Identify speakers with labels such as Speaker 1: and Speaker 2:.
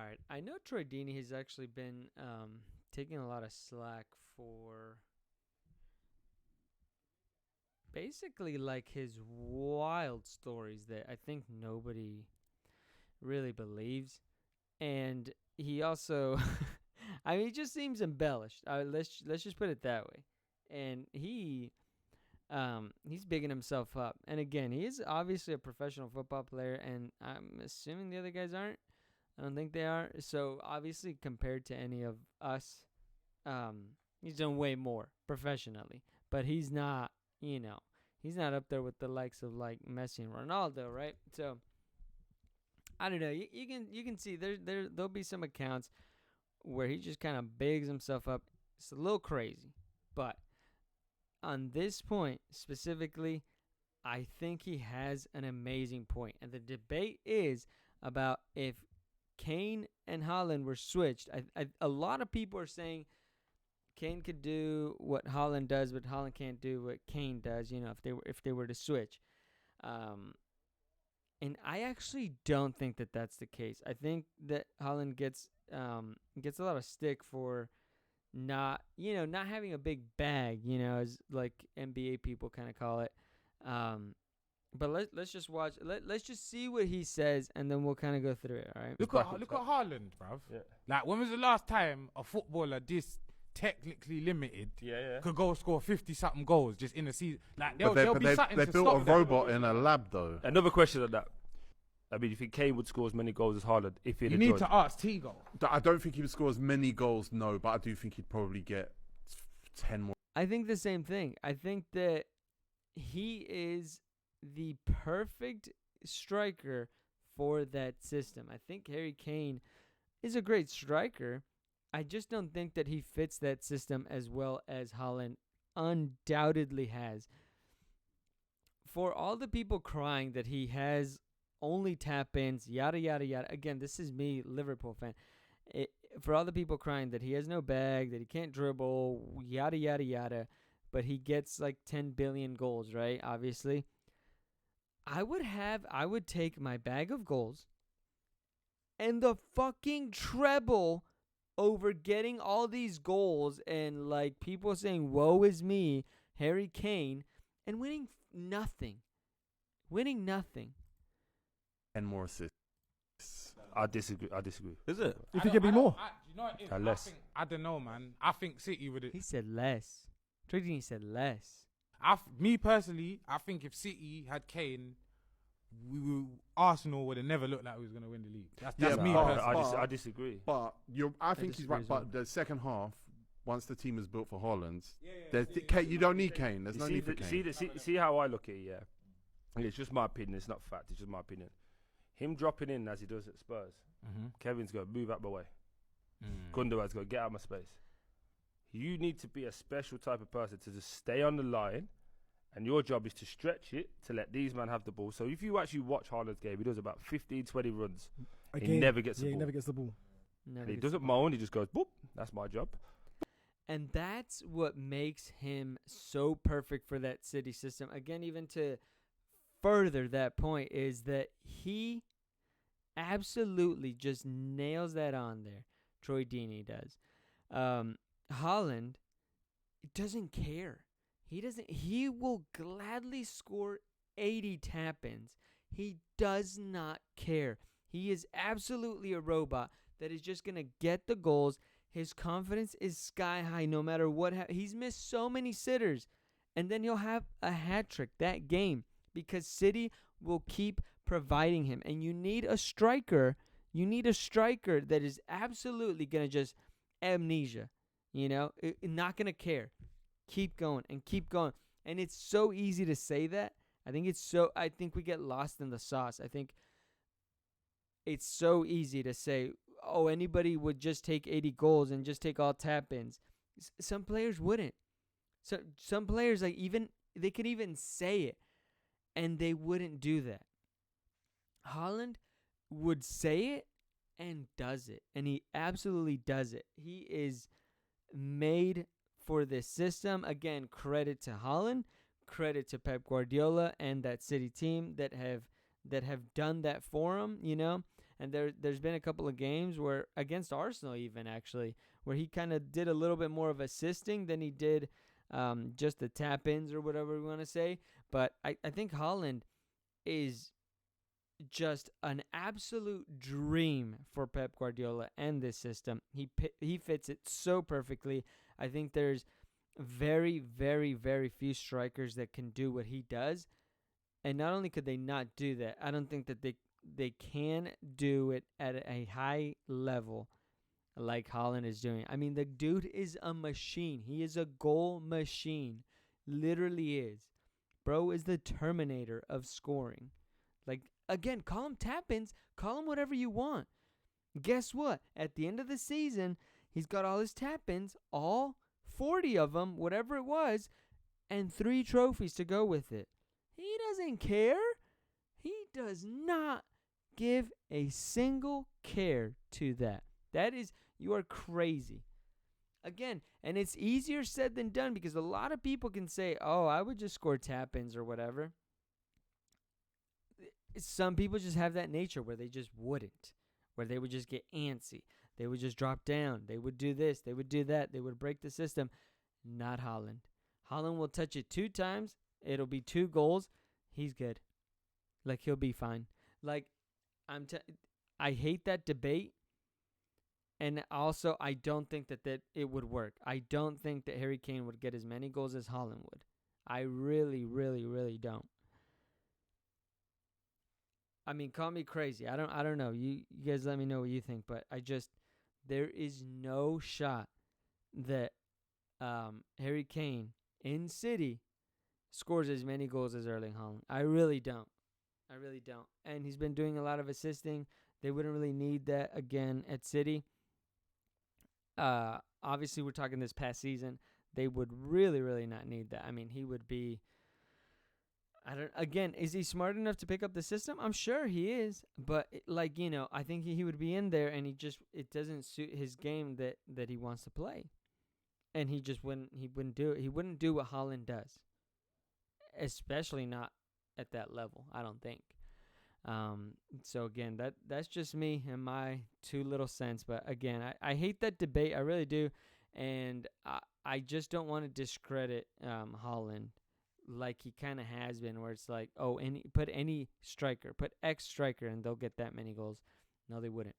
Speaker 1: right. I know Troy Deeney has actually been taking a lot of slack for basically like his wild stories that I think nobody really believes. And he also, I mean, he just seems embellished. Let's just put it that way. And he's bigging himself up. And again, he is obviously a professional football player, and I'm assuming the other guys aren't. I don't think they are. So obviously, compared to any of us, he's done way more professionally. But he's not, he's not up there with the likes of like Messi and Ronaldo, right? So I don't know. You can see there'll be some accounts where he just kind of bigs himself up. It's a little crazy, but on this point specifically, I think he has an amazing point. And the debate is about if Kane and Haaland were switched. A lot of people are saying Kane could do what Haaland does, but Haaland can't do what Kane does. If they were to switch. And I actually don't think that that's the case. I think that Haaland gets a lot of stick for not having a big bag, as like NBA people kind of call it. But let's just watch. Let's just see what he says, and then we'll kind of go through it. All right.
Speaker 2: Look at Haaland, bruv. Yeah. Like, when was the last time a footballer this technically limited could go score 50-something goals just in a season? Like,
Speaker 3: they built a robot in a lab, though.
Speaker 4: Another question on that. I mean, you think Kane would score as many goals as Haaland if he?
Speaker 2: You need to ask Tigo.
Speaker 3: I don't think he would score as many goals, no, but I do think he'd probably get 10 more.
Speaker 1: I think the same thing. I think that he is the perfect striker for that system. I think Harry Kane is a great striker. I just don't think that he fits that system as well as Haaland undoubtedly has. For all the people crying that he has only tap-ins, yada, yada, yada. Again, this is me, Liverpool fan. For all the people crying that he has no bag, that he can't dribble, yada, yada, yada, but he gets like 10 billion goals, right? Obviously. I would take my bag of goals and the fucking treble over getting all these goals and like people saying, woe is me, Harry Kane, and winning nothing. Winning nothing.
Speaker 3: And more assists.
Speaker 4: I disagree.
Speaker 5: Is it?
Speaker 2: You think it'd be more? You know what it is?
Speaker 4: Less.
Speaker 2: I don't know, man. I think City would.
Speaker 1: He said less. Trading said less.
Speaker 2: Me personally, I think if City had Kane, Arsenal would have never looked like we was going to win the league. That's me personally.
Speaker 4: I disagree.
Speaker 3: But I think he's right. But the second half, once the team is built for Haaland, you don't need Kane. There's no need for Kane.
Speaker 4: See how I look at it, yeah? It's just my opinion. It's not fact. It's just my opinion. Him dropping in as he does at Spurs, Kevin's going to move out my way. Gundogan's going to get out of my space. You need to be a special type of person to just stay on the line, and your job is to stretch it to let these men have the ball. So if you actually watch Haaland's game, he does about 15, 20 runs. He never gets the ball.
Speaker 5: He never gets the ball.
Speaker 4: And he doesn't moan. He just goes, boop, that's my job.
Speaker 1: And that's what makes him so perfect for that City system. Again, even to further that point is that he absolutely just nails that on there. Troy Deeney does. Haaland doesn't care. He will gladly score 80 tap-ins. He does not care. He is absolutely a robot that is just going to get the goals. His confidence is sky high no matter what. He's missed so many sitters. And then he'll have a hat trick that game because City will keep providing him. And you need a striker. You need a striker that is absolutely going to just amnesia. Not going to care. Keep going and keep going. And it's so easy to say that. I think we get lost in the sauce. I think it's so easy to say, oh, anybody would just take 80 goals and just take all tap-ins. Some players wouldn't. So some players they could even say it and they wouldn't do that. Haaland would say it and does it. And he absolutely does it. He is made for this system. Again, credit to Haaland, credit to Pep Guardiola and that City team that have done that for him, And there's been a couple of games where, against Arsenal even actually, where he kind of did a little bit more of assisting than he did just the tap-ins or whatever we want to say. But I think Haaland is just an absolute dream for Pep Guardiola and this system. He fits it so perfectly. I think there's very, very, very few strikers that can do what he does. And not only could they not do that, I don't think that they can do it at a high level like Haaland is doing. I mean, the dude is a machine. He is a goal machine. Literally is. Bro is the Terminator of scoring. Like, again, call him tap-ins. Call him whatever you want. Guess what? At the end of the season, he's got all his tap-ins, all 40 of them, whatever it was, and 3 trophies to go with it. He doesn't care. He does not give a single care to that. That is, you are crazy. Again, and it's easier said than done because a lot of people can say, oh, I would just score tap-ins or whatever. Some people just have that nature where they just wouldn't, where they would just get antsy. They would just drop down. They would do this. They would do that. They would break the system. Not Haaland. Haaland will touch it 2 times. It'll be 2 goals. He's good. Like, he'll be fine. Like, I hate that debate. And also, I don't think that it would work. I don't think that Harry Kane would get as many goals as Haaland would. I really, really, really don't. I mean, call me crazy. I don't know. You guys let me know what you think. But there is no shot that Harry Kane in City scores as many goals as Erling Haaland. I really don't. And he's been doing a lot of assisting. They wouldn't really need that again at City. Obviously, we're talking this past season. They would really, really not need that. I mean, he would be... Again, is he smart enough to pick up the system? I'm sure he is. But, I think he would be in there, and it doesn't suit his game that he wants to play. And he wouldn't do it. He wouldn't do what Haaland does. Especially not at that level, I don't think. So again, that's just me and my 2 little cents. But again, I hate that debate. I really do. And I just don't want to discredit Haaland like he kind of has been, where it's like, oh, put any striker, put X striker, and they'll get that many goals. No, they wouldn't.